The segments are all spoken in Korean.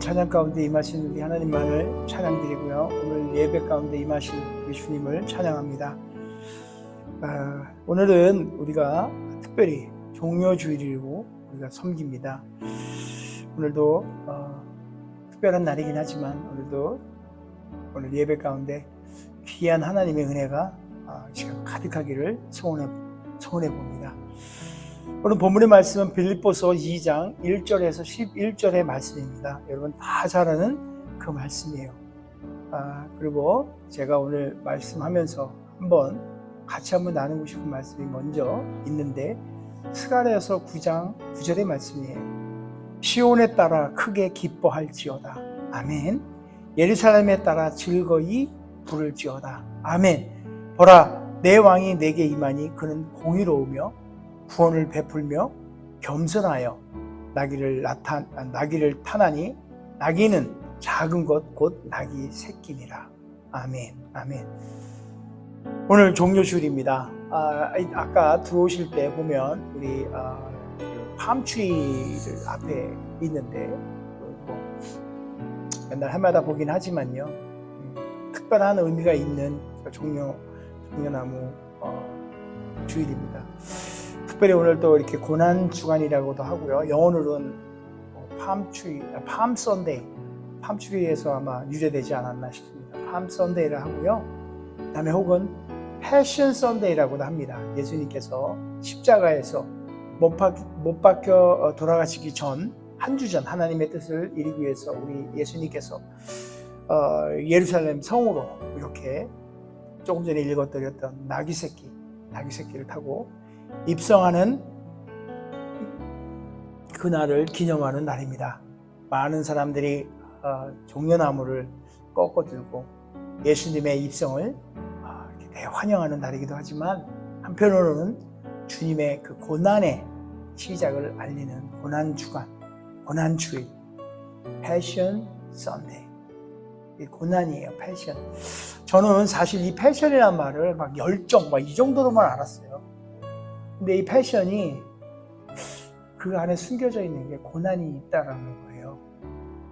찬양 가운데 임하신 우리 하나님만을 찬양드리고요. 오늘 예배 가운데 임하신 우리 주님을 찬양합니다. 오늘은 우리가 특별히 종료주일이고 우리가 섬깁니다. 오늘도 특별한 날이긴 하지만 오늘 예배 가운데 귀한 하나님의 은혜가 지금 가득하기를 소원해 봅니다. 오늘 본문의 말씀은 빌립보서 2장 1절에서 11절의 말씀입니다. 여러분 다 잘 아는 그 말씀이에요. 그리고 제가 오늘 말씀하면서 같이 한번 나누고 싶은 말씀이 먼저 있는데 스가랴서 9장 9절의 말씀이에요. 시온에 따라 크게 기뻐할지어다. 아멘. 예루살렘에 따라 즐거이 부를지어다. 아멘. 보라, 내 왕이 내게 임하니 그는 공의로우며 구원을 베풀며 겸손하여 나귀를 타나니 나귀는 작은 것 곧 나귀 새끼니라. 아멘. 아멘. 오늘 종료주일입니다. 아까 들어오실 때 보면 우리 팜트리를 앞에 있는데 맨날 해마다 보긴 하지만요, 특별한 의미가 있는 종려나무 주일입니다. 특별히 오늘 또 이렇게 고난 주간이라고도 하고요. 영어로는 팜 선데이, 팜트리에서 아마 유래되지 않았나 싶습니다. 팜 선데이를 하고요. 그다음에 혹은 패션 선데이라고도 합니다. 예수님께서 십자가에서 못 박혀 돌아가시기 전 한 주 전 하나님의 뜻을 이루기 위해서 우리 예수님께서 예루살렘 성으로 이렇게 조금 전에 읽어드렸던 나귀 새끼를 타고 입성하는 그날을 기념하는 날입니다. 많은 사람들이 종려나무를 꺾어 들고 예수님의 입성을 이렇게 대환영하는 날이기도 하지만, 한편으로는 주님의 그 고난의 시작을 알리는 고난주일, 패션 선데이. 이 고난이에요, 패션. 저는 사실 이 패션이라는 말을 열정 이 정도로만 알았어요. 근데 이 패션이 그 안에 숨겨져 있는 게 고난이 있다라는 거예요.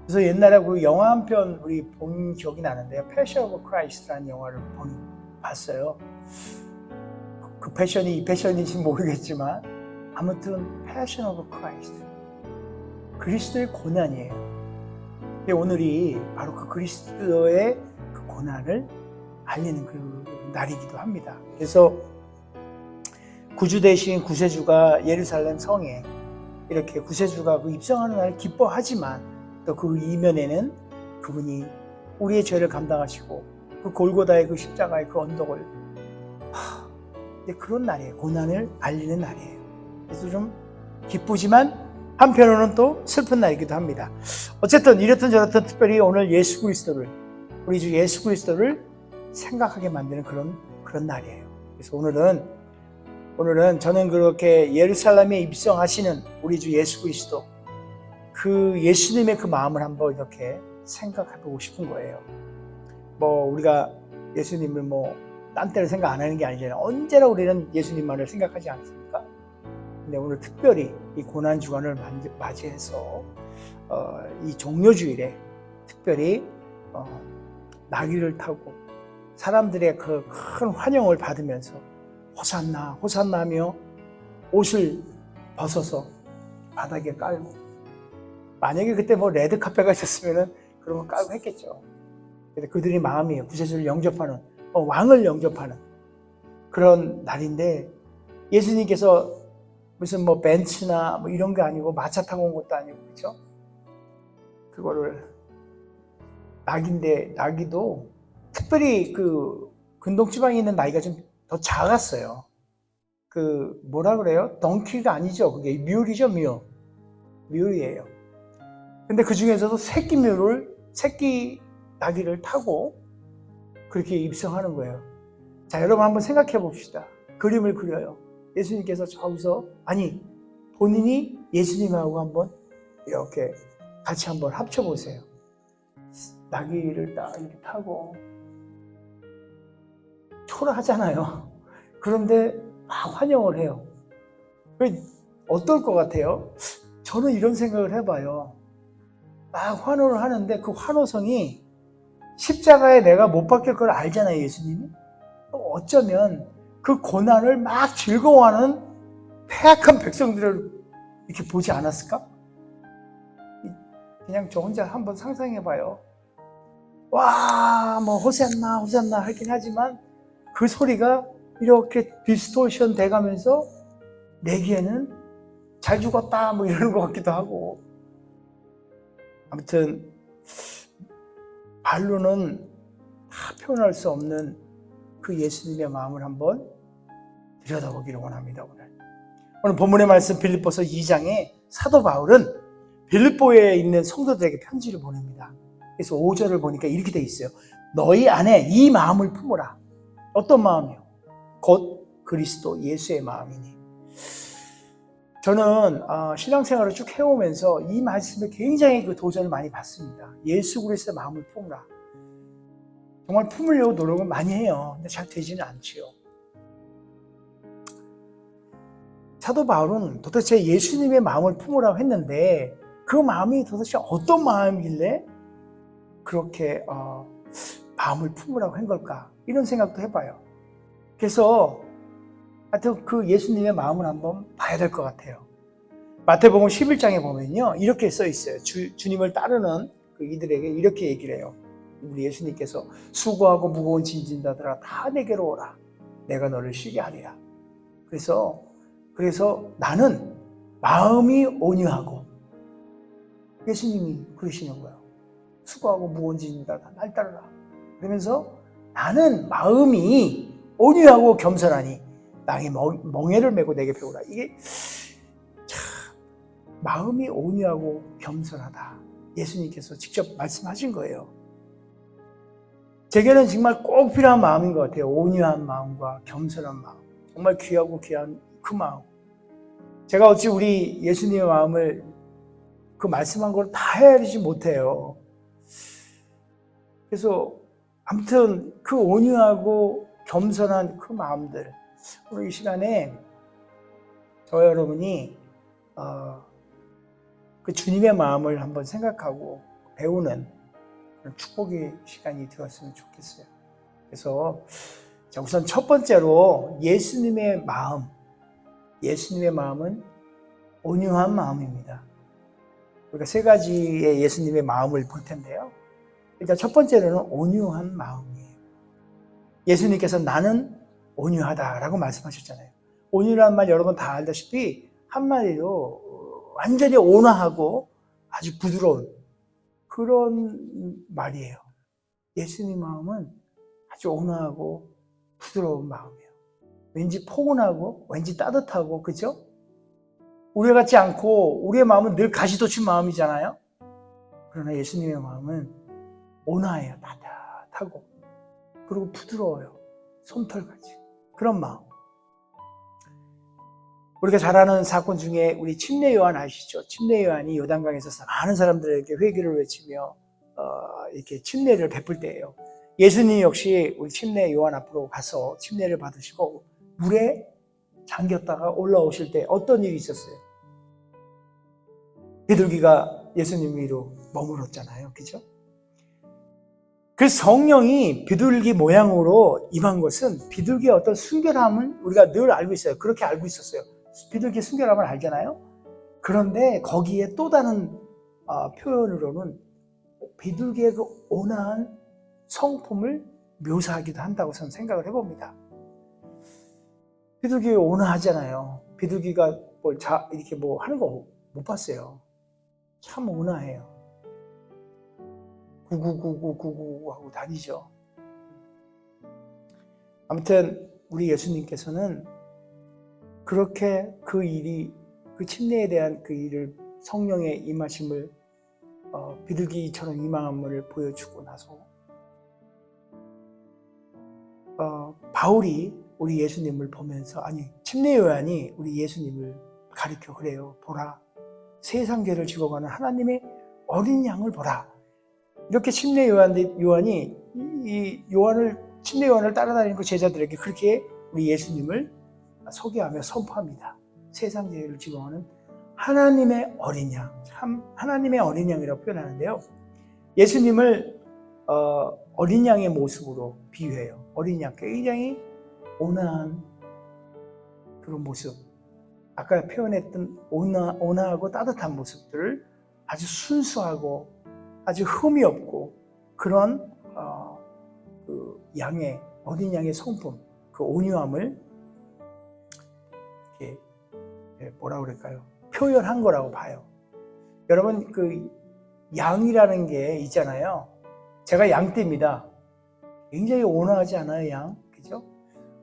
그래서 옛날에 그 영화 한 편 우리 본 기억이 나는데요. 패션 오브 크라이스트라는 영화를 봤어요. 그 패션이 이 패션인지 모르겠지만 아무튼 패션 오브 크라이스트, 그리스도의 고난이에요. 근데 오늘이 바로 그 그리스도의 그 고난을 알리는 그 날이기도 합니다. 그래서 구주 대신 구세주가 예루살렘 성에 이렇게 구세주가 그 입성하는 날을 기뻐하지만, 또 그 이면에는 그분이 우리의 죄를 감당하시고 그 골고다의 그 십자가의 그 언덕을 그런 날이에요. 고난을 알리는 날이에요. 그래서 좀 기쁘지만 한편으로는 또 슬픈 날이기도 합니다. 어쨌든 이렇든 저렇든 특별히 오늘 우리 주 예수 그리스도를 생각하게 만드는 그런 날이에요. 그래서 오늘은 저는 그렇게 예루살렘에 입성하시는 우리 주 예수 그리스도, 그 예수님의 그 마음을 한번 이렇게 생각해보고 싶은 거예요. 우리가 예수님을 딴 때를 생각 안 하는 게 아니잖아요. 언제나 우리는 예수님만을 생각하지 않습니까? 근데 오늘 특별히 이 고난 주간을 맞이해서 이 종료주일에 특별히 나귀를 타고 사람들의 그 큰 환영을 받으면서 호산나 호산나며 옷을 벗어서 바닥에 깔고, 만약에 그때 레드카페가 있었으면 그런 거 깔고 했겠죠. 근데 그들이 마음이에요. 구세주를 영접하는, 왕을 영접하는 그런 날인데, 예수님께서 무슨 벤츠나 이런 게 아니고 마차 타고 온 것도 아니고, 그렇죠? 그거를 나귀도 특별히 그 근동지방에 있는 나귀가 좀 더 작았어요. 뭐라 그래요? 덩키가 아니죠. 그게 뮬이죠, 뮬이에요. 근데 그 중에서도 새끼 나귀를 타고 그렇게 입성하는 거예요. 자, 여러분 한번 생각해 봅시다. 그림을 그려요. 예수님께서 저기서, 본인이 예수님하고 한번 이렇게 같이 한번 합쳐보세요. 나귀를 딱 이렇게 타고 초라하잖아요. 그런데 막 환영을 해요. 어떨 것 같아요? 저는 이런 생각을 해봐요. 막 환호를 하는데 그 환호성이 십자가에 내가 못 박힐 걸 알잖아요, 예수님이. 어쩌면 그 고난을 막 즐거워하는 패악한 백성들을 이렇게 보지 않았을까? 그냥 저 혼자 한번 상상해봐요. 와, 뭐 호산나 호산나 하긴 하지만 그 소리가 이렇게 디스토션 돼가면서 내기에는 잘 죽었다 뭐 이러는 것 같기도 하고. 아무튼 말로는 다 표현할 수 없는 그 예수님의 마음을 한번 들여다보기를 원합니다. 오늘 본문의 말씀 빌립보서 2장에 사도 바울은 빌립보에 있는 성도들에게 편지를 보냅니다. 그래서 5절을 보니까 이렇게 돼 있어요. 너희 안에 이 마음을 품으라. 어떤 마음이요? 곧 그리스도 예수의 마음이니. 저는 신앙생활을 쭉 해오면서 이 말씀에 굉장히 그 도전을 많이 받습니다. 예수 그리스도의 마음을 품으라. 정말 품으려고 노력을 많이 해요. 근데 잘 되지는 않지요. 사도 바울은 도대체 예수님의 마음을 품으라고 했는데 그 마음이 도대체 어떤 마음이길래 그렇게 마음을 품으라고 한 걸까? 이런 생각도 해봐요. 그래서 하여튼 그 예수님의 마음을 한번 봐야 될 것 같아요. 마태복음 11장에 보면요, 이렇게 써 있어요. 주님을 따르는 그 이들에게 이렇게 얘기를 해요. 우리 예수님께서 수고하고 무거운 짐진 자들아 다 내게로 오라. 내가 너를 쉬게 하리라. 그래서 나는 마음이 온유하고, 예수님이 그러시는 거예요. 수고하고 무거운 짐진 자들아 날 따르라. 그러면서 나는 마음이 온유하고 겸손하니 땅에 멍에를 메고 내게 배우라. 이게 참 마음이 온유하고 겸손하다. 예수님께서 직접 말씀하신 거예요. 제게는 정말 꼭 필요한 마음인 것 같아요. 온유한 마음과 겸손한 마음. 정말 귀하고 귀한 그 마음. 제가 어찌 우리 예수님의 마음을 그 말씀한 걸 다 헤아리지 못해요. 그래서 아무튼 그 온유하고 겸손한 그 마음들, 오늘 이 시간에 저와 여러분이 그 주님의 마음을 한번 생각하고 배우는 그런 축복의 시간이 되었으면 좋겠어요. 그래서 우선 첫 번째로 예수님의 마음은 온유한 마음입니다. 우리가 세 가지의 예수님의 마음을 볼 텐데요. 일단 첫 번째로는 온유한 마음이에요. 예수님께서 나는 온유하다라고 말씀하셨잖아요. 온유라는 말 여러분 다 알다시피 한마디로 완전히 온화하고 아주 부드러운 그런 말이에요. 예수님 마음은 아주 온화하고 부드러운 마음이에요. 왠지 포근하고 왠지 따뜻하고, 그죠? 우리 같지 않고 우리의 마음은 늘 가시돋친 마음이잖아요. 그러나 예수님의 마음은 온화해요. 따뜻하고 그리고 부드러워요. 솜털같이 그런 마음. 우리가 잘 아는 사건 중에 우리 침례 요한 아시죠? 침례 요한이 요단강에서 많은 사람들에게 회개를 외치며 이렇게 침례를 베풀 때예요. 예수님 역시 우리 침례 요한 앞으로 가서 침례를 받으시고 물에 잠겼다가 올라오실 때 어떤 일이 있었어요? 비둘기가 예수님 위로 머물렀잖아요. 그죠? 그 성령이 비둘기 모양으로 임한 것은 비둘기의 어떤 순결함을 우리가 늘 알고 있어요. 그렇게 알고 있었어요. 비둘기의 순결함을 알잖아요. 그런데 거기에 또 다른 표현으로는 비둘기의 그 온화한 성품을 묘사하기도 한다고 저는 생각을 해봅니다. 비둘기 온화하잖아요. 비둘기가 이렇게 뭐 하는 거 못 봤어요. 참 온화해요. 구구구구구구 하고 다니죠. 아무튼 우리 예수님께서는 그렇게 그 침례에 대한 그 일을, 성령의 임하심을 비둘기처럼 임함을 보여주고 나서 바울이 우리 예수님을 보면서, 침례 요한이 우리 예수님을 가리켜 그래요. 보라, 세상 죄를 지고 가는 하나님의 어린 양을 보라. 이렇게 침례 요한이 침례 요한을 따라다니는 그 제자들에게 그렇게 우리 예수님을 소개하며 선포합니다. 세상 죄를 지고 가는 하나님의 어린 양, 참 하나님의 어린 양이라고 표현하는데요. 예수님을 어린 양의 모습으로 비유해요. 어린 양, 굉장히 온화한 그런 모습. 아까 표현했던 온화하고 따뜻한 모습들을 아주 순수하고 아주 흠이 없고 그런 그 양의 어린 양의 성품, 그 온유함을 이렇게 뭐라 그럴까요? 표현한 거라고 봐요. 여러분 그 양이라는 게 있잖아요. 제가 양떼입니다. 굉장히 온화하지 않아요, 양? 그죠?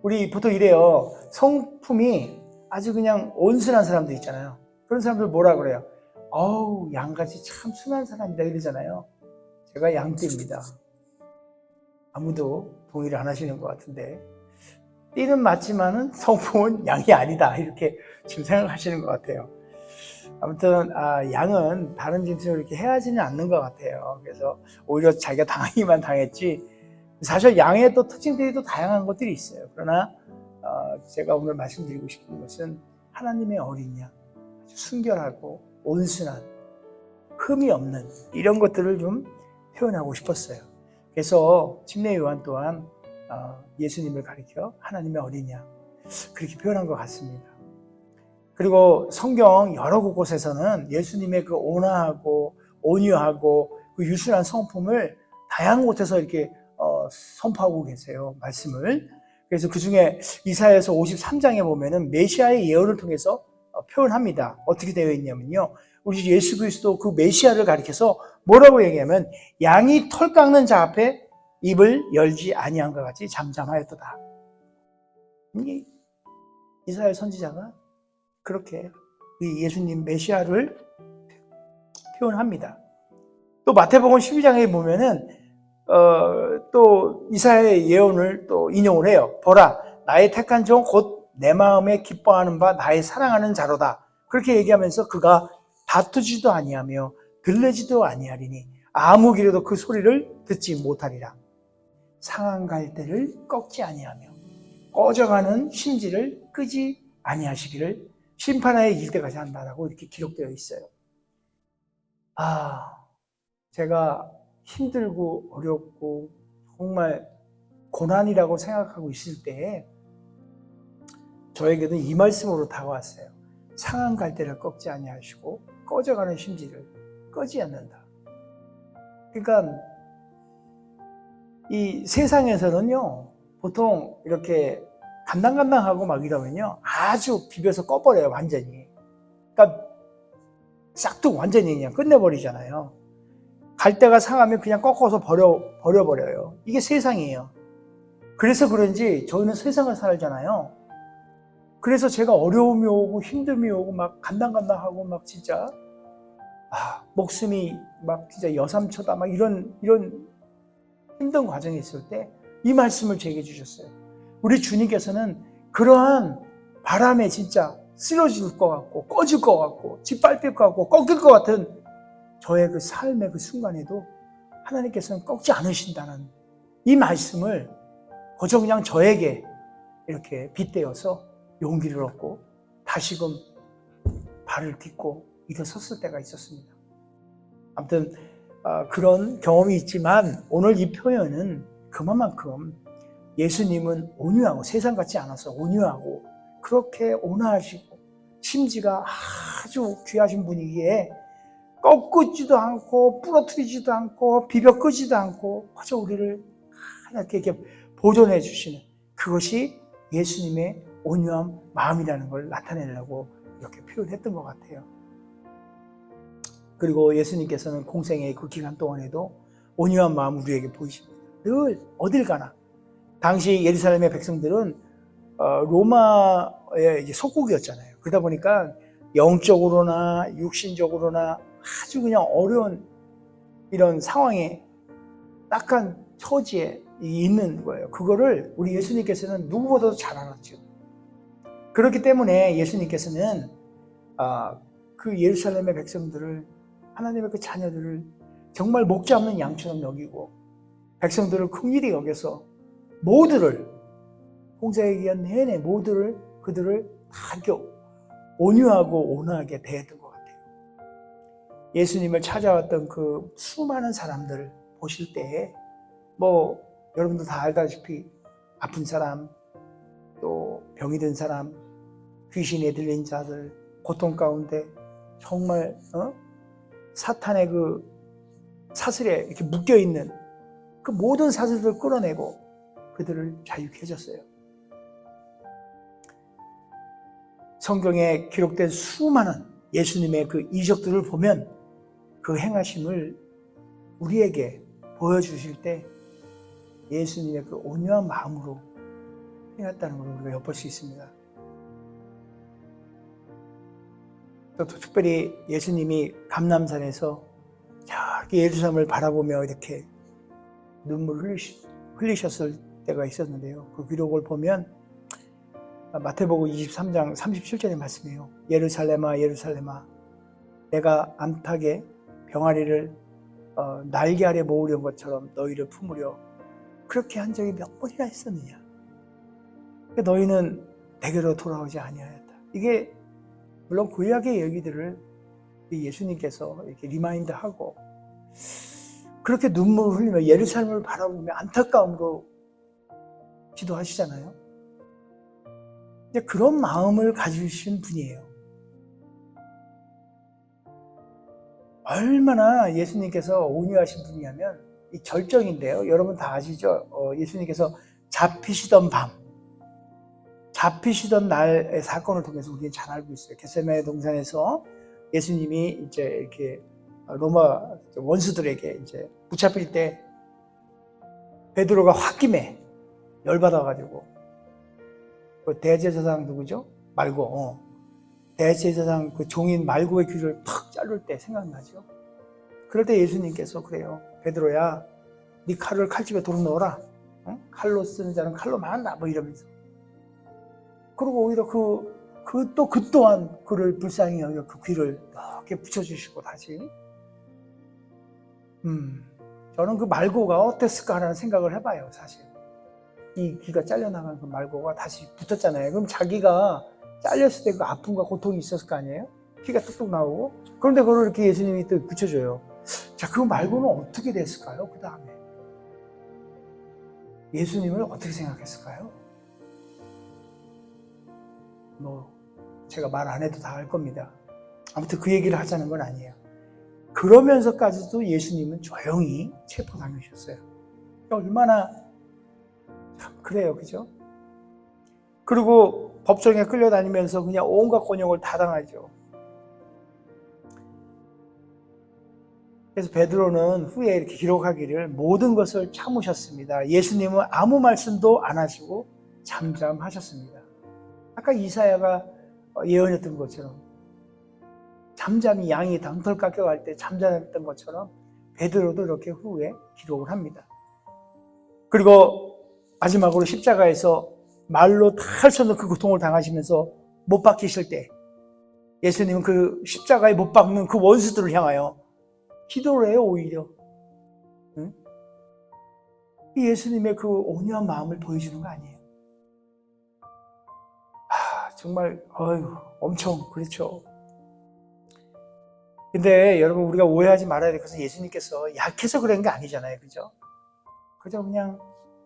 우리 보통 이래요. 성품이 아주 그냥 온순한 사람들 있잖아요. 그런 사람들 뭐라 그래요? 어우, 양같이 참 순한 사람이다 이러잖아요. 제가 양떼입니다. 아무도 동의를 안 하시는 것 같은데 띠는 맞지만은 성품은 양이 아니다 이렇게 지금 생각하시는 것 같아요. 아무튼 양은 다른 짐승을 이렇게 해하지는 않는 것 같아요. 그래서 오히려 자기가 당하기만 당했지 사실 양의 또 특징들이 또 다양한 것들이 있어요. 그러나 제가 오늘 말씀드리고 싶은 것은 하나님의 어린 양, 아주 순결하고 온순한 흠이 없는 이런 것들을 좀 표현하고 싶었어요. 그래서 침례 요한 또한 예수님을 가리켜 하나님의 어린 양 그렇게 표현한 것 같습니다. 그리고 성경 여러 곳에서는 예수님의 그 온화하고 온유하고 그 유순한 성품을 다양한 곳에서 이렇게 선포하고 계세요. 말씀을. 그래서 그 중에 이사야서 53장에 보면은 메시아의 예언을 통해서 표현합니다. 어떻게 되어 있냐면요. 우리 예수 그리스도 그 메시아를 가리켜서 뭐라고 얘기하면 양이 털 깎는 자 앞에 입을 열지 아니한 것 같이 잠잠하였도다. 이사야 선지자가 그렇게 이 예수님 메시아를 표현합니다. 또 마태복음 12장에 보면은 또 이사야의 예언을 또 인용을 해요. 보라, 나의 택한 종 곧 내 마음에 기뻐하는 바 나의 사랑하는 자로다. 그렇게 얘기하면서 그가 다투지도 아니하며 들레지도 아니하리니 아무 길에도 그 소리를 듣지 못하리라. 상한 갈대를 꺾지 아니하며 꺼져가는 심지를 끄지 아니하시기를 심판하에 이를 때까지 한다라고 이렇게 기록되어 있어요. 제가 힘들고 어렵고 정말 고난이라고 생각하고 있을 때에 저에게는 이 말씀으로 다가왔어요. 상한 갈대를 꺾지 아니하시고 꺼져가는 심지를 끄지 않는다. 그러니까 이 세상에서는요 보통 이렇게 간당간당하고 막 이러면요 아주 비벼서 꺼버려요. 완전히. 그러니까 싹둑 완전히 그냥 끝내버리잖아요. 갈대가 상하면 그냥 꺾어서 버려버려요. 이게 세상이에요. 그래서 그런지 저희는 세상을 살잖아요. 그래서 제가 어려움이 오고 힘듦이 오고 막 간당간당하고 막 진짜 목숨이 막 진짜 여삼초다 막 이런 힘든 과정이 있을 때 이 말씀을 제게 주셨어요. 우리 주님께서는 그러한 바람에 진짜 쓰러질 것 같고 꺼질 것 같고 짓밟힐 것 같고 꺾일 것 같은 저의 그 삶의 그 순간에도 하나님께서는 꺾지 않으신다는 이 말씀을 거저 그냥 저에게 이렇게 빗대어서 용기를 얻고 다시금 발을 딛고 일어섰을 때가 있었습니다. 아무튼 그런 경험이 있지만 오늘 이 표현은 그만큼 예수님은 온유하고 세상 같지 않아서 온유하고 그렇게 온화하시고 심지가 아주 귀하신 분이기에 꺾지도 않고 부러뜨리지도 않고 비벼 끄지도 않고 그저 우리를 이렇게 보존해 주시는 그것이 예수님의 온유한 마음이라는 걸 나타내려고 이렇게 표현했던 것 같아요. 그리고 예수님께서는 공생의 그 기간 동안에도 온유한 마음을 우리에게 보이십니다. 늘 어딜 가나. 당시 예루살렘의 백성들은 로마의 이제 속국이었잖아요. 그러다 보니까 영적으로나 육신적으로나 아주 그냥 어려운 이런 상황에 딱한 처지에 있는 거예요. 그거를 우리 예수님께서는 누구보다도 잘 알았죠. 그렇기 때문에 예수님께서는 그 예루살렘의 백성들을 하나님의 그 자녀들을 정말 목자 없는 양처럼 여기고 백성들을 긍휼히 여겨서 모두를 홍사의 기한 내내 모두를 그들을 다 온유하고 온화하게 대했던 것 예수님을 찾아왔던 그 수많은 사람들 보실 때에 여러분도 다 알다시피 아픈 사람, 또 병이 든 사람, 귀신에 들린 자들, 고통 가운데 정말 사탄의 그 사슬에 이렇게 묶여있는 그 모든 사슬들을 끌어내고 그들을 자유케 해줬어요. 성경에 기록된 수많은 예수님의 그 이적들을 보면 그 행하심을 우리에게 보여주실 때 예수님의 그 온유한 마음으로 행했다는 걸 우리가 엿볼 수 있습니다. 또 특별히 예수님이 감람산에서 저렇게 예루살렘을 바라보며 이렇게 눈물을 흘리셨을 때가 있었는데요. 그 기록을 보면 마태복음 23장 37절의 말씀이에요. 예루살렘아 예루살렘아 내가 암탉의 병아리를 날개 아래 모으려는 것처럼 너희를 품으려 그렇게 한 적이 몇 번이나 있었느냐. 너희는 내게로 돌아오지 아니하였다. 이게 물론 구약의 얘기들을 예수님께서 이렇게 리마인드하고 그렇게 눈물을 흘리며 예루살렘을 바라보며 안타까움으로 기도하시잖아요. 이제 그런 마음을 가지신 분이에요. 얼마나 예수님께서 온유하신 분이냐면 이 절정인데요. 여러분 다 아시죠? 예수님께서 잡히시던 밤, 잡히시던 날의 사건을 통해서 우리는 잘 알고 있어요. 겟세마네 동산에서 예수님이 이제 이렇게 로마 원수들에게 이제 붙잡힐 때 베드로가 홧김에 열받아가지고 그 대제사장 누구죠? 말고 대제사장 그 종인 말고의 귀를 팍 자를 때 생각나죠? 그럴 때 예수님께서 그래요. 베드로야, 네 칼을 칼집에 도로 넣어라. 칼로 쓰는 자는 칼로 만다. 이러면서. 그리고 오히려 그 또한 그를 불쌍히 여겨 그 귀를 이렇게 붙여주시고 다시. 저는 그 말고가 어땠을까라는 생각을 해봐요, 사실. 이 귀가 잘려나간 그 말고가 다시 붙었잖아요. 그럼 자기가 잘렸을 때 그 아픔과 고통이 있었을 거 아니에요? 피가 뚝뚝 나오고. 그런데 그걸 이렇게 예수님이 또 붙여줘요. 자, 그 말고는 어떻게 됐을까요? 그 다음에. 예수님을 어떻게 생각했을까요? 제가 말 안 해도 다 알 겁니다. 아무튼 그 얘기를 하자는 건 아니에요. 그러면서까지도 예수님은 조용히 체포당하셨어요. 얼마나 참 그래요, 그죠? 그리고 법정에 끌려다니면서 그냥 온갖 곤욕을 다 당하죠. 그래서 베드로는 후에 이렇게 기록하기를 모든 것을 참으셨습니다. 예수님은 아무 말씀도 안 하시고 잠잠하셨습니다. 아까 이사야가 예언했던 것처럼 잠잠히 양이 덩털 깎여갈 때 잠잠했던 것처럼 베드로도 이렇게 후에 기록을 합니다. 그리고 마지막으로 십자가에서 말로 다 할 수 없는 그 고통을 당하시면서 못 박히실 때 예수님은 그 십자가에 못 박는 그 원수들을 향하여 기도를 해요, 오히려. 응? 예수님의 그 온유한 마음을 보여주는 거 아니에요. 정말 엄청 그렇죠. 근데 여러분 우리가 오해하지 말아야 될 것은 예수님께서 약해서 그런 게 아니잖아요, 그죠? 그저 그냥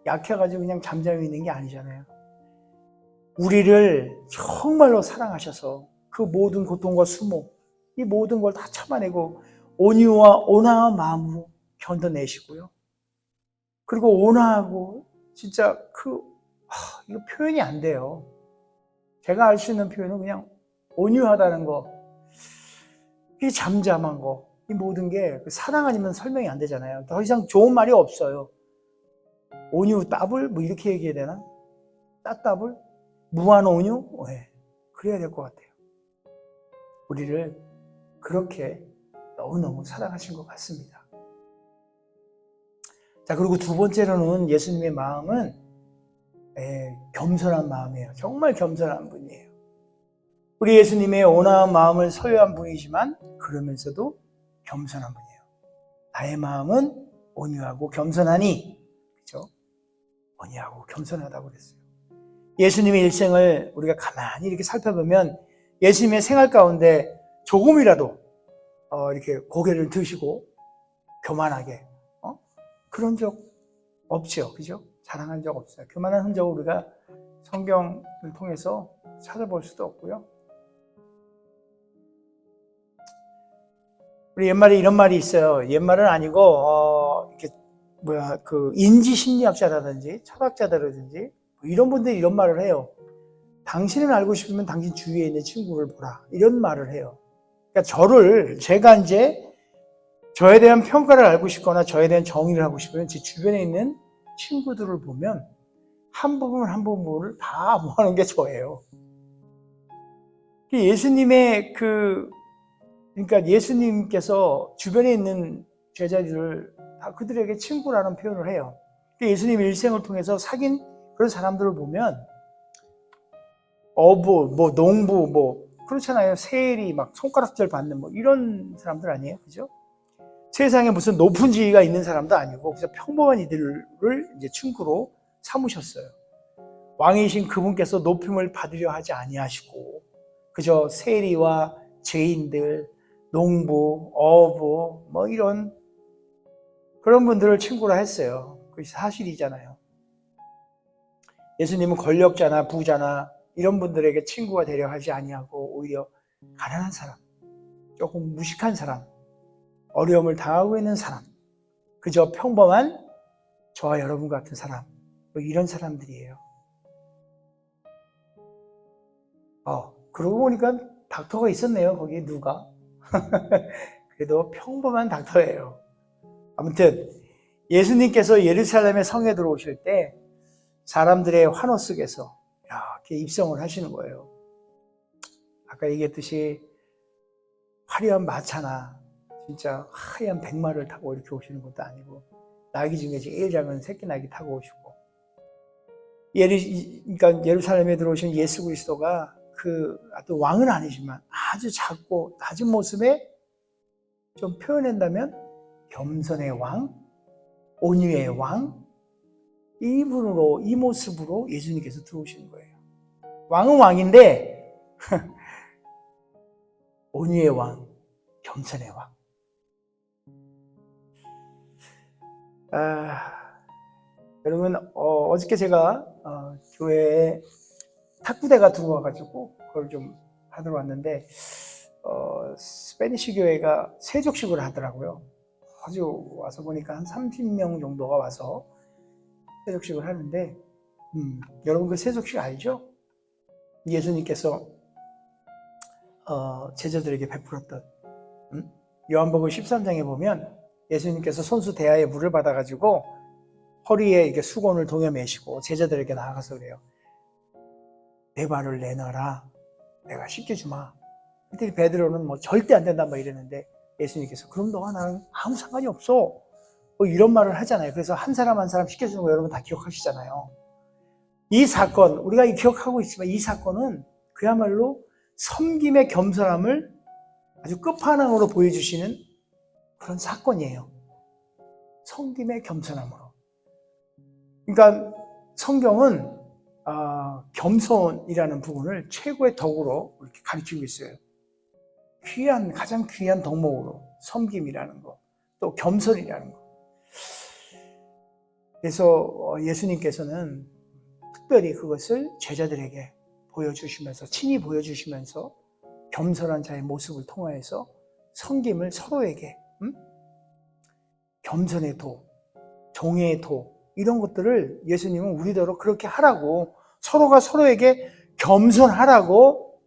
약해가지고 그냥 잠잠히 있는 게 아니잖아요. 우리를 정말로 사랑하셔서 그 모든 고통과 수모, 이 모든 걸 다 참아내고 온유와 온화한 마음으로 견뎌내시고요. 그리고 온화하고 진짜 이거 표현이 안 돼요. 제가 알 수 있는 표현은 그냥 온유하다는 거, 이 잠잠한 거, 이 모든 게 사랑 아니면 설명이 안 되잖아요. 더 이상 좋은 말이 없어요. 온유 따블? 이렇게 얘기해야 되나? 따따블? 무한 온유? 네. 그래야 될 것 같아요. 우리를 그렇게 너무너무 사랑하신 것 같습니다. 자, 그리고 두 번째로는 예수님의 마음은 겸손한 마음이에요. 정말 겸손한 분이에요. 우리 예수님의 온화한 마음을 소유한 분이지만 그러면서도 겸손한 분이에요. 나의 마음은 온유하고 겸손하니, 그렇죠? 온유하고 겸손하다고 그랬어요. 예수님의 일생을 우리가 가만히 이렇게 살펴보면 예수님의 생활 가운데 조금이라도 이렇게 고개를 드시고 교만하게 그런 적 없죠, 그죠? 자랑한 적 없어요. 교만한 흔적을 우리가 성경을 통해서 찾아볼 수도 없고요. 우리 옛말에 이런 말이 있어요. 옛말은 아니고 이렇게 인지 심리학자라든지 철학자들이라든지 이런 분들이 이런 말을 해요. 당신을 알고 싶으면 당신 주위에 있는 친구를 보라. 이런 말을 해요. 그러니까 제가 이제 저에 대한 평가를 알고 싶거나 저에 대한 정의를 하고 싶으면 제 주변에 있는 친구들을 보면 한 부분을 다 모아놓은 게 저예요. 예수님의 그러니까 예수님께서 주변에 있는 제자들을 다 그들에게 친구라는 표현을 해요. 예수님 일생을 통해서 사귄 그런 사람들을 보면 어부, 농부, 그렇잖아요. 세일이 막 손가락질 받는 이런 사람들 아니에요, 그죠? 세상에 무슨 높은 지위가 있는 사람도 아니고 그래서 평범한 이들을 이제 친구로 삼으셨어요. 왕이신 그분께서 높임을 받으려 하지 아니하시고 그저 세리와 죄인들, 농부, 어부 이런 그런 분들을 친구라 했어요. 그것이 사실이잖아요. 예수님은 권력자나 부자나 이런 분들에게 친구가 되려 하지 아니하고 오히려 가난한 사람, 조금 무식한 사람, 어려움을 당하고 있는 사람, 그저 평범한 저와 여러분 같은 사람, 이런 사람들이에요. 그러고 보니까 닥터가 있었네요. 거기에 누가. 그래도 평범한 닥터예요. 아무튼 예수님께서 예루살렘의 성에 들어오실 때 사람들의 환호 속에서 이렇게 입성을 하시는 거예요. 아까 얘기했듯이 화려한 마차나 진짜 하얀 백마를 타고 이렇게 오시는 것도 아니고 나귀 중에 제일 작은 새끼 나귀 타고 오시고 그러니까 예루살렘에 들어오신 예수 그리스도가 또 왕은 아니지만 아주 작고 낮은 모습에 좀 표현한다면 겸손의 왕, 온유의 왕, 이 모습으로 예수님께서 들어오시는 거예요. 왕은 왕인데 온유의 왕, 겸손의 왕. 여러분 어저께 제가 교회에 탁구대가 들어와가지고 그걸 좀 하러 왔는데 스페니시 교회가 세족식을 하더라고요. 아주 와서 보니까 한 30명 정도가 와서 세족식을 하는데 여러분 그 세족식 알죠? 예수님께서 제자들에게 베풀었던 요한복음 13장에 보면 예수님께서 손수 대야에 물을 받아가지고 허리에 이렇게 수건을 동여매시고 제자들에게 나아가서 그래요. 내 발을 내놔라. 내가 씻겨주마. 그때 베드로는 절대 안 된다 이랬는데 예수님께서 그럼 너와 나는 아무 상관이 없어. 이런 말을 하잖아요. 그래서 한 사람 한 사람 씻겨주는 거 여러분 다 기억하시잖아요. 이 사건, 우리가 기억하고 있지만 이 사건은 그야말로 섬김의 겸손함을 아주 끝판왕으로 보여주시는 그런 사건이에요. 섬김의 겸손함으로. 그러니까 성경은 겸손이라는 부분을 최고의 덕으로 이렇게 가르치고 있어요. 가장 귀한 덕목으로 섬김이라는 거, 또 겸손이라는 거. 그래서 예수님께서는 특별히 그것을 제자들에게 보여주시면서 친히 보여주시면서 겸손한 자의 모습을 통하여서 섬김을 서로에게 겸손의 도, 종의 도 이런 것들을 예수님은 우리대로 그렇게 하라고 서로가 서로에게 겸손하라고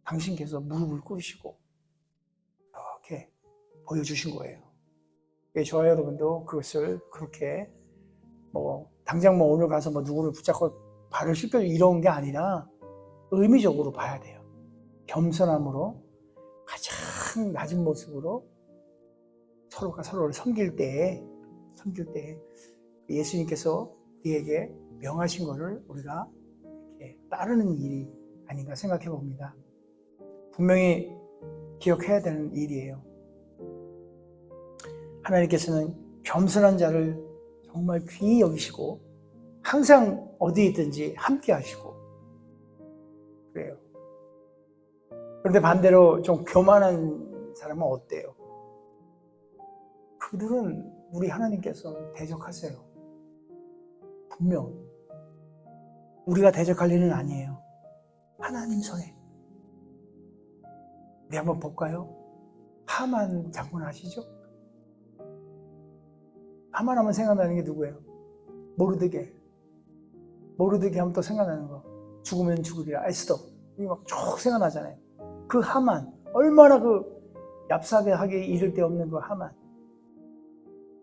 당신께서 무릎을 꿇으시고 이렇게 보여주신 거예요. 저와 여러분도 그것을 그렇게 당장 오늘 가서 누구를 붙잡고 발을 씻겨주고 이런 게 아니라 의미적으로 봐야 돼요. 겸손함으로 가장 낮은 모습으로 서로가 서로를 섬길 때 예수님께서 우리에게 명하신 것을 우리가 이렇게 따르는 일이 아닌가 생각해 봅니다. 분명히 기억해야 되는 일이에요. 하나님께서는 겸손한 자를 정말 귀히 여기시고 항상 어디 있든지 함께 하시고 그래요. 그런데 반대로 좀 교만한 사람은 어때요? 그들은 우리 하나님께서 대적하세요. 분명 우리가 대적할 일은 아니에요. 하나님 손에. 우리 한번 볼까요? 하만 장군 아시죠? 하만 하면 생각나는 게 누구예요? 모르드게. 모르드게 하면 또 생각나는 거. 죽으면 죽으리라. 에스더. 이게 막 쭉 생각나잖아요. 그 하만. 얼마나 그 얍삽하게 이를 데 없는 그 하만.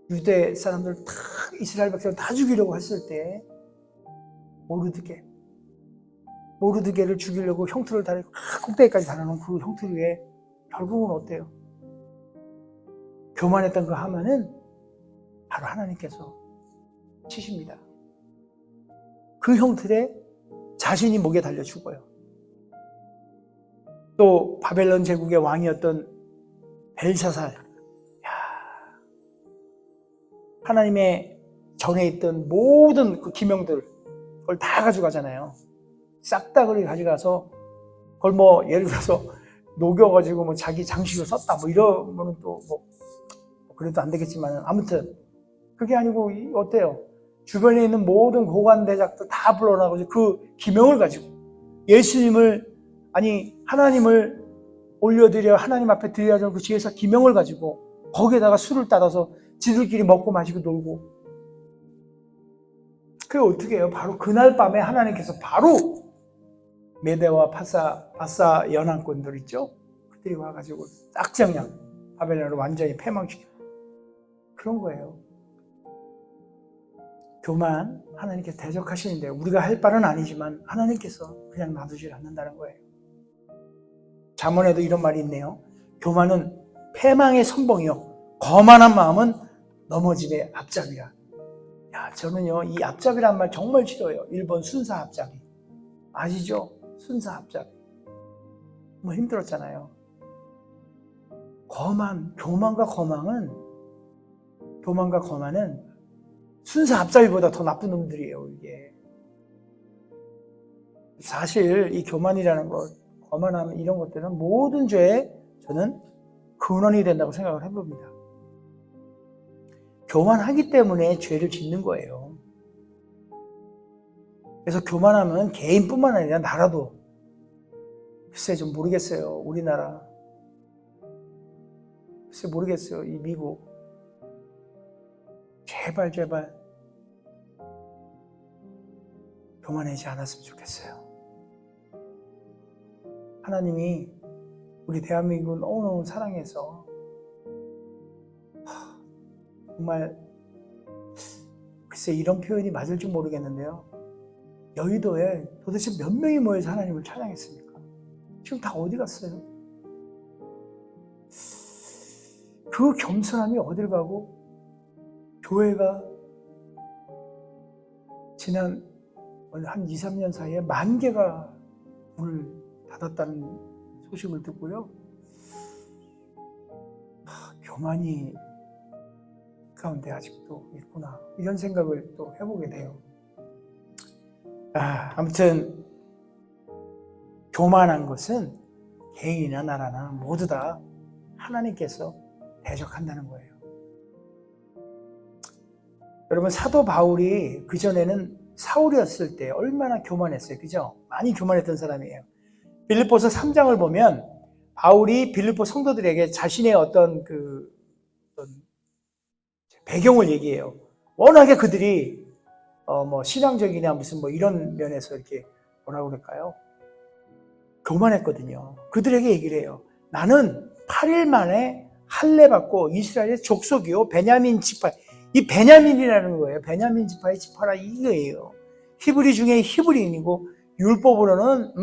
유대 사람들 다 이스라엘 백성을 다 죽이려고 했을 때 모르드게를 죽이려고 형틀을 달고 꼭대기까지 달아놓은 그 형틀 위에 결국은 어때요? 교만했던 그 하만은 바로 하나님께서 치십니다. 그 형틀에 자신이 목에 달려 죽어요. 또 바벨론 제국의 왕이었던 벨사살, 하나님의 전에 있던 모든 그 기명들 그걸 다 가져가잖아요. 싹 다 그걸 가져가서 그걸 뭐 예를 들어서 녹여가지고 뭐 자기 장식으로 썼다 뭐 이러면은 또 뭐 그래도 안 되겠지만 아무튼 그게 아니고 어때요? 주변에 있는 모든 고관 대작들 다 불러나가지고 그 기명을 가지고 예수님을 아니 하나님을 올려드려 하나님 앞에 드려야 되는 그 지혜사 기명을 가지고 거기에다가 술을 따라서 지들끼리 먹고 마시고 놀고 그게 어떻게 해요? 바로 그날 밤에 하나님께서 바로 메대와 바사 연합군들 있죠? 그들이 와가지고 싹정량 바벨론을 완전히 패망시켜 그런 거예요. 교만 하나님께서 대적하시는데 우리가 할 바는 아니지만 하나님께서 그냥 놔두질 않는다는 거예요. 잠언에도 이런 말이 있네요. 교만은 패망의 선봉이요 거만한 마음은 넘어짐의 앞잡이라. 야, 저는요 이 앞잡이란 말 정말 싫어요. 일본 순사 앞잡이 아시죠? 순사 앞잡이 뭐 힘들었잖아요. 교만과 거만은 순사 앞잡이보다 더 나쁜 놈들이에요. 이게 사실 이 교만이라는 것, 거만함 이런 것들은 모든 죄에 저는 근원이 된다고 생각을 해봅니다. 교만하기 때문에 죄를 짓는 거예요. 그래서 교만하면 개인뿐만 아니라 나라도 글쎄 좀 모르겠어요. 우리나라 글쎄 모르겠어요. 이 미국 제발 교만하지 않았으면 좋겠어요. 하나님이 우리 대한민국을 너무너무 사랑해서 정말 글쎄 이런 표현이 맞을지 모르겠는데요. 여의도에 도대체 몇 명이 모여서 하나님을 찬양했습니까? 지금 다 어디 갔어요? 그 겸손함이 어딜 가고 교회가 지난 한 2, 3년 사이에 10,000개가 문을 닫았다는 소식을 듣고요. 교만이 가운데 아직도 있구나 이런 생각을 또 해보게 돼요. 아무튼 교만한 것은 개인이나 나라나 모두 다 하나님께서 대적한다는 거예요. 여러분 사도 바울이 그전에는 사울이었을 때 얼마나 교만했어요. 그죠? 많이 교만했던 사람이에요. 빌립보서 3장을 보면 바울이 빌립보 성도들에게 자신의 어떤 배경을 얘기해요. 워낙에 그들이 신앙적이나 무슨 이런 면에서 이렇게 뭐라고 그럴까요? 교만했거든요. 그들에게 얘기를 해요. 나는 8일 만에 할례 받고 이스라엘의 족속이요 베냐민 지파. 이 베냐민이라는 거예요. 베냐민 지파의 지파라 이거예요. 히브리 중에 히브리인이고 율법으로는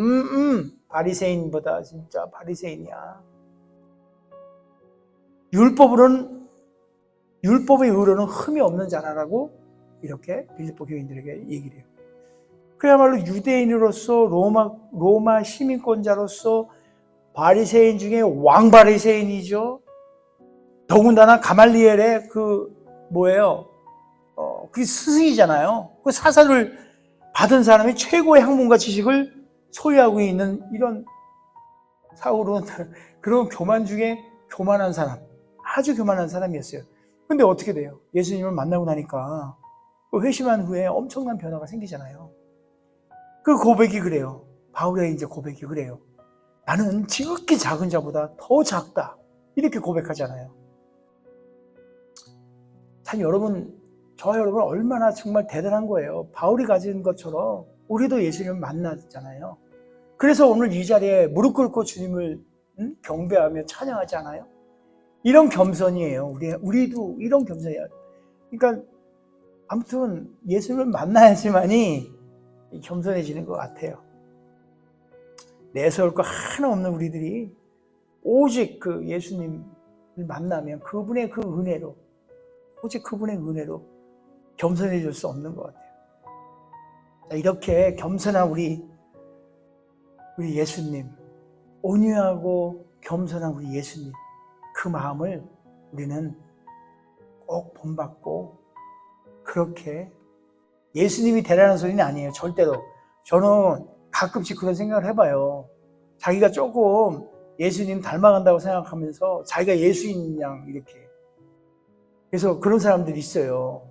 바리새인보다 진짜 바리새인이야. 율법의 의로는 흠이 없는 자라라고 이렇게 빌립보 교인들에게 얘기를 해요. 그야말로 유대인으로서 로마 시민권자로서 바리새인 중에 왕바리새인이죠. 더군다나 가말리엘의 그 스승이잖아요. 그 사사를 받은 사람이 최고의 학문과 지식을 소유하고 있는 이런 사울은 그런 교만 중에 교만한 사람, 아주 교만한 사람이었어요. 근데 어떻게 돼요? 예수님을 만나고 나니까 그 회심한 후에 엄청난 변화가 생기잖아요. 그 고백이 그래요. 바울의 이제 고백이 그래요. 나는 지극히 작은 자보다 더 작다. 이렇게 고백하잖아요. 참 여러분, 저와 여러분 얼마나 정말 대단한 거예요. 바울이 가진 것처럼 우리도 예수님을 만났잖아요. 그래서 오늘 이 자리에 무릎 꿇고 주님을 경배하며 찬양하지 않아요? 이런 겸손이에요. 우리도 이런 겸손이에요. 그러니까 아무튼 예수님을 만나야지만이 겸손해지는 것 같아요. 내세울 거 하나 없는 우리들이 오직 그 예수님을 만나면 그분의 그 은혜로, 오직 그분의 은혜로 겸손해질 수 없는 것 같아요. 자, 이렇게 겸손한 우리 예수님, 온유하고 겸손한 우리 예수님, 그 마음을 우리는 꼭 본받고 그렇게 예수님이 되라는 소리는 아니에요. 절대로. 저는 가끔씩 그런 생각을 해봐요. 자기가 조금 예수님 닮아간다고 생각하면서 자기가 예수인 양 이렇게. 그래서 그런 사람들이 있어요.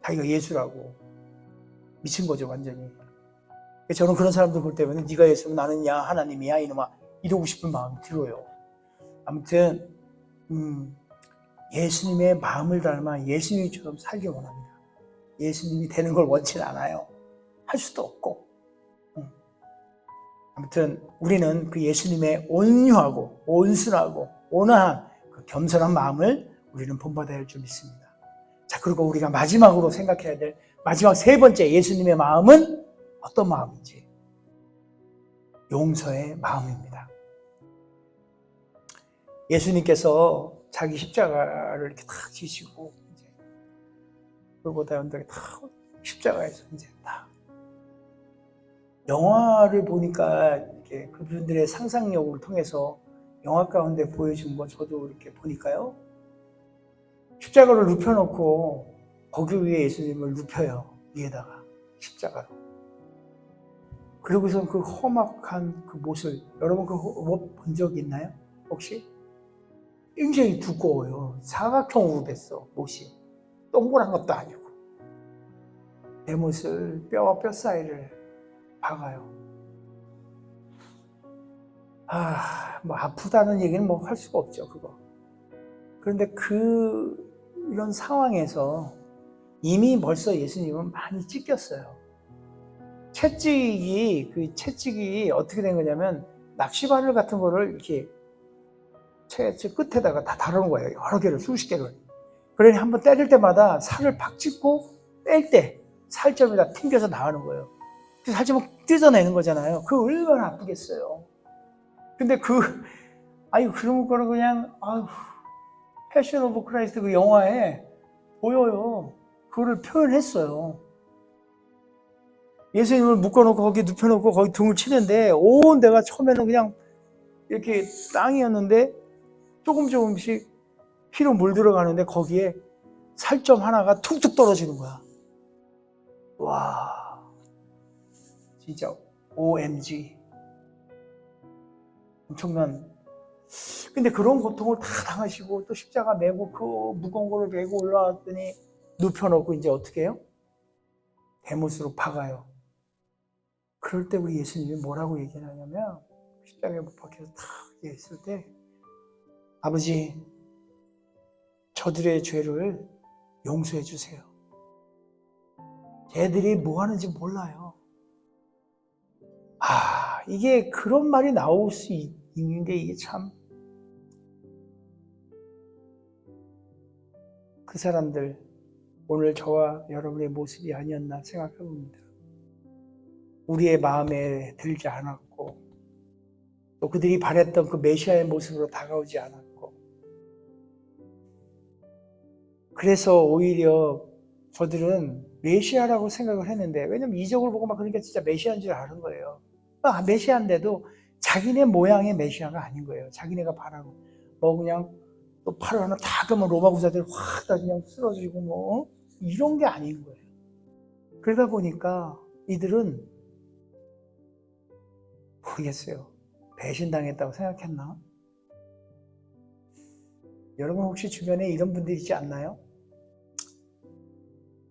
자기가 예수라고. 미친 거죠, 완전히. 저는 그런 사람들 볼 때면 네가 예수면 나는 야 하나님이야 이놈아 이러고 싶은 마음이 들어요. 아무튼 예수님의 마음을 닮아 예수님처럼 살기 원합니다. 예수님이 되는 걸 원치 않아요. 할 수도 없고. 아무튼 우리는 그 예수님의 온유하고 온순하고 온화한 그 겸손한 마음을 우리는 본받아야 할 줄 믿습니다. 자, 그리고 우리가 마지막으로 생각해야 될 마지막 세 번째 예수님의 마음은 어떤 마음인지. 용서의 마음입니다. 예수님께서 자기 십자가를 이렇게 탁 지시고 골고다 언덕에 탁 십자가에서 이제 딱 영화를 보니까 이렇게 그분들의 상상력을 통해서 영화 가운데 보여준 거 저도 이렇게 보니까요. 십자가를 눕혀놓고 거기 위에 예수님을 눕혀요. 위에다가 십자가로. 그리고선 그 험악한 그 못을 여러분 그 못 본 적 있나요? 혹시? 굉장히 두꺼워요. 사각형으로 됐어. 못이. 동그란 것도 아니고. 내 못을 뼈와 뼈 사이를 박아요. 뭐 아프다는 얘기는 뭐 할 수가 없죠, 그거. 그런데 이런 상황에서 이미 벌써 예수님은 많이 찢겼어요. 채찍이 어떻게 된 거냐면 낚시바늘 같은 거를 이렇게 채찍 끝에다가 다 다루는 거예요. 여러 개를, 수십 개를. 그러니 한번 때릴 때마다 살을 팍 찢고 뺄 때 살점이 다 튕겨서 나가는 거예요. 살점을 뜯어내는 거잖아요. 그거 얼마나 아프겠어요. 근데 그런 거를 그냥, 패션 오브 크라이스트 그 영화에 보여요. 그거를 표현했어요. 예수님을 묶어놓고 거기 눕혀놓고 거기 등을 치는데 온 데가 처음에는 그냥 이렇게 땅이었는데 조금씩 피로 물들어가는데 거기에 살점 하나가 툭툭 떨어지는 거야. 와, 진짜 OMG. 엄청난. 근데 그런 고통을 다 당하시고 또 십자가 메고 그 무거운 거를 메고 올라왔더니 눕혀놓고 이제 어떻게 해요? 대못으로 박아요. 그럴 때 우리 예수님이 뭐라고 얘기하냐면 십자가에 못 박혀서 탁 있을 때 아버지 저들의 죄를 용서해 주세요. 쟤들이 뭐 하는지 몰라요. 이게 그런 말이 나올 수 있는 게 이게 참 그 사람들 오늘 저와 여러분의 모습이 아니었나 생각해 봅니다. 우리의 마음에 들지 않았고 또 그들이 바랬던 그 메시아의 모습으로 다가오지 않았고 그래서 오히려 저들은 메시아라고 생각을 했는데 왜냐면 이적을 보고 막 그러니까 진짜 메시아인 줄 아는 거예요. 메시아인데도 자기네 모양의 메시아가 아닌 거예요. 자기네가 바라고 그냥 또 팔을 하나 다 그면 로마 군사들 확 다 그냥 쓰러지고 이런 게 아닌 거예요. 그러다 보니까 이들은 모르겠어요. 배신당했다고 생각했나? 여러분 혹시 주변에 이런 분들 있지 않나요?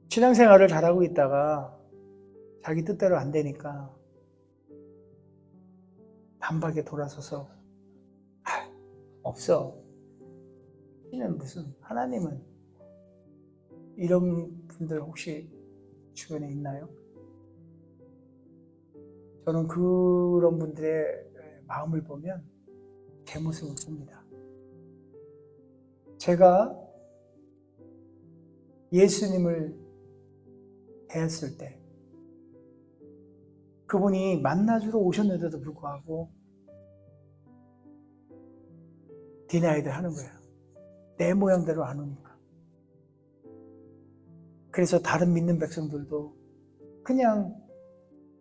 신앙생활을 잘하고 있다가 자기 뜻대로 안 되니까 반박에 돌아서서 없어. 하나님은 이런 분들 혹시 주변에 있나요? 저는 그런 분들의 마음을 보면 제 모습을 봅니다. 제가 예수님을 대했을 때 그분이 만나주러 오셨는데도 불구하고 디나이드 하는 거예요. 내 모양대로 안 오니까. 그래서 다른 믿는 백성들도 그냥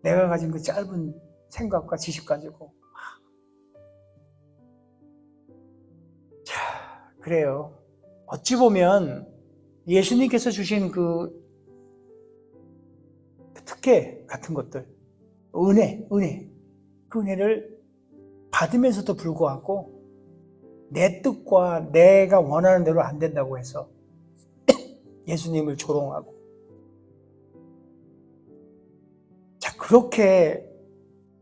내가 가진 그 짧은 생각과 지식 가지고 자, 그래요. 어찌 보면 예수님께서 주신 그 특혜 같은 것들, 은혜, 그 은혜를 받으면서도 불구하고 내 뜻과 내가 원하는 대로 안 된다고 해서 예수님을 조롱하고 자, 그렇게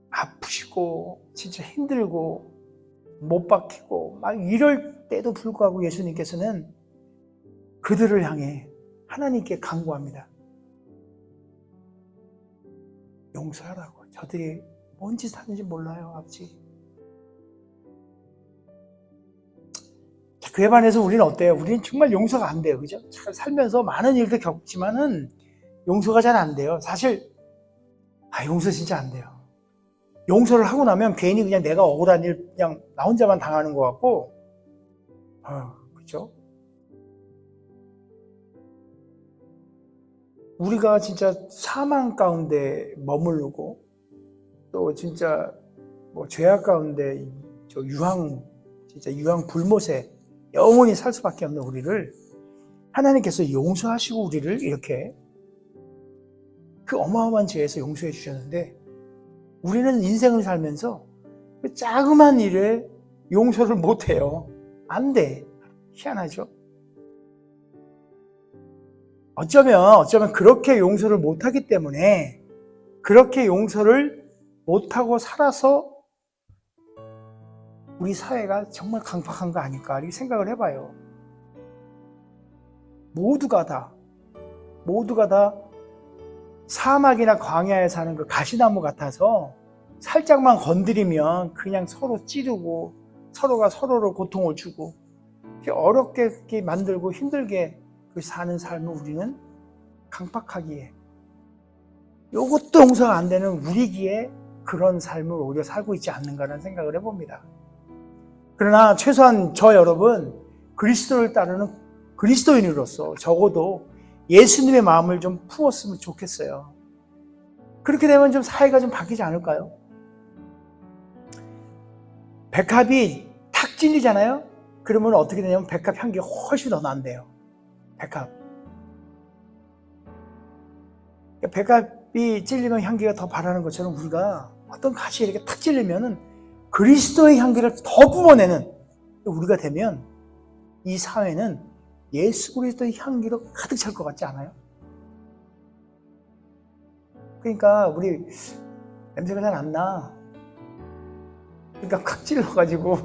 아프시고 진짜 힘들고 못 박히고 막 이럴 때도 불구하고 예수님께서는 그들을 향해 하나님께 간구합니다. 용서하라고. 저들이 뭔 짓 하는지 몰라요, 아버지. 자, 그에 반해서 우리는 어때요? 우리는 정말 용서가 안 돼요, 그죠? 살면서 많은 일들 겪지만은 용서가 잘 안 돼요. 사실 용서 진짜 안 돼요. 용서를 하고 나면 괜히 그냥 내가 억울한 일 그냥 나 혼자만 당하는 것 같고, 그죠? 우리가 진짜 사망 가운데 머무르고 또 진짜 뭐 죄악 가운데 진짜 유황 불못에 영원히 살 수밖에 없는 우리를 하나님께서 용서하시고 우리를 이렇게 그 어마어마한 죄에서 용서해 주셨는데 우리는 인생을 살면서 그 자그만 일에 용서를 못 해요. 안 돼. 희한하죠? 어쩌면 그렇게 용서를 못하기 때문에 그렇게 용서를 못하고 살아서 우리 사회가 정말 강팍한 거 아닐까 이렇게 생각을 해봐요. 모두가 다 사막이나 광야에 사는 그 가시나무 같아서 살짝만 건드리면 그냥 서로 찌르고 서로가 서로를 고통을 주고 어렵게 만들고 힘들게 사는 삶을 우리는 강팍하기에 이것도 용서가 안 되는 우리기에 그런 삶을 오히려 살고 있지 않는가라는 생각을 해봅니다. 그러나 최소한 저 여러분 그리스도를 따르는 그리스도인으로서 적어도 예수님의 마음을 좀 품었으면 좋겠어요. 그렇게 되면 좀 사회가 좀 바뀌지 않을까요? 백합이 탁 찔리잖아요? 그러면 어떻게 되냐면 백합 향기가 훨씬 더 난대요. 백합이 찔리면 향기가 더 바라는 것처럼 우리가 어떤 가시에 이렇게 탁 찔리면은 그리스도의 향기를 더 뿜어내는 우리가 되면 이 사회는 예수 그리스도의 향기로 가득 찰 것 같지 않아요? 그러니까 우리 냄새가 잘 안 나. 그러니까 칵 찔러가지고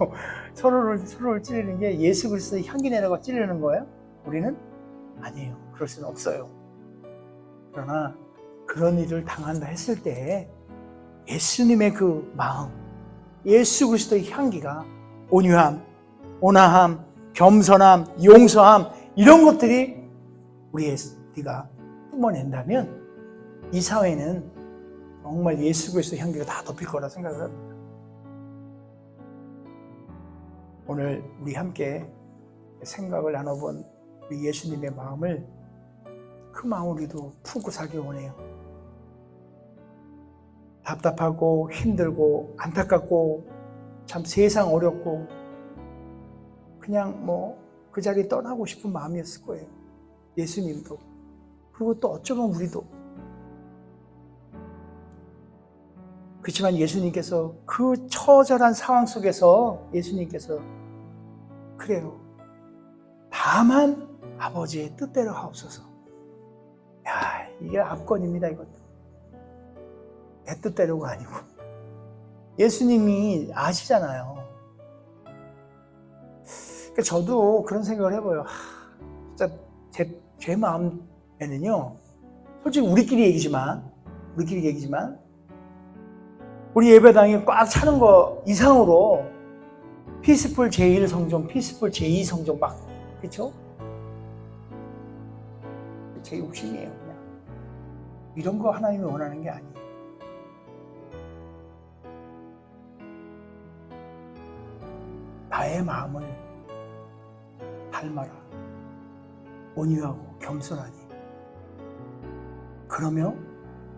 서로를 찌르는 게 예수 그리스도의 향기 내라고 찌르는 거예요? 우리는? 아니에요. 그럴 수는 없어요. 그러나 그런 일을 당한다 했을 때 예수님의 그 마음, 예수 그리스도의 향기가 온유함, 온화함, 겸손함, 용서함 이런 것들이 우리가 뿜어낸다면 이 사회는 정말 예수 그리스도의 향기가 다 덮일 거라 생각을 합니다. 오늘 우리 함께 생각을 나눠본 우리 예수님의 마음을 그 마음을 우리도 품고 살기 원해요. 답답하고 힘들고 안타깝고 참 세상 어렵고 그냥 그 자리에 떠나고 싶은 마음이었을 거예요. 예수님도. 그리고 또 어쩌면 우리도. 그렇지만 예수님께서 그 처절한 상황 속에서 예수님께서 그래요. 다만 아버지의 뜻대로 하옵소서. 야, 이게 압권입니다, 이것도. 내 뜻대로가 아니고. 예수님이 아시잖아요. 그러니까 저도 그런 생각을 해봐요. 진짜 제 마음에는요, 솔직히 우리끼리 얘기지만, 우리 예배당이 꽉 차는 거 이상으로 피스풀 제1성종, 피스풀 제2성종 막, 그쵸? 제 욕심이에요, 그냥. 이런 거 하나님이 원하는 게 아니에요. 나의 마음을 닮아라. 온유하고 겸손하니. 그러며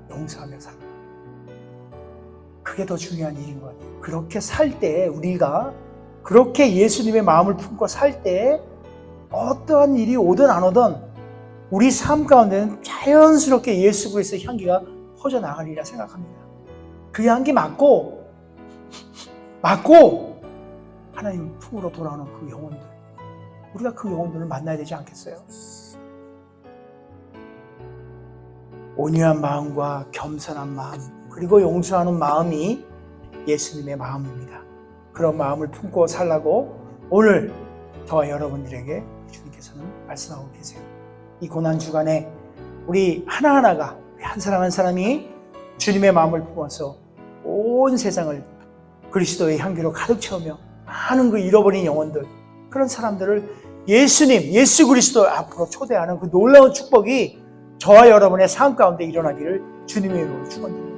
용서하며 살아. 그게 더 중요한 일인 것 같아요. 그렇게 살 때, 우리가 그렇게 예수님의 마음을 품고 살 때 어떠한 일이 오든 안 오든 우리 삶 가운데는 자연스럽게 예수 그리스도의 향기가 퍼져나가리라 생각합니다. 그 향기 맡고 하나님 품으로 돌아오는 그 영혼들, 우리가 그 영혼들을 만나야 되지 않겠어요? 온유한 마음과 겸손한 마음, 그리고 용서하는 마음이 예수님의 마음입니다. 그런 마음을 품고 살라고 오늘 저와 여러분들에게 주님께서는 말씀하고 계세요. 이 고난 주간에 우리 하나하나가, 한 사람 한 사람이 주님의 마음을 품어서 온 세상을 그리스도의 향기로 가득 채우며 많은 그 잃어버린 영혼들, 그런 사람들을 예수님, 예수 그리스도 앞으로 초대하는 그 놀라운 축복이 저와 여러분의 삶 가운데 일어나기를 주님의 이름으로 축원드립니다.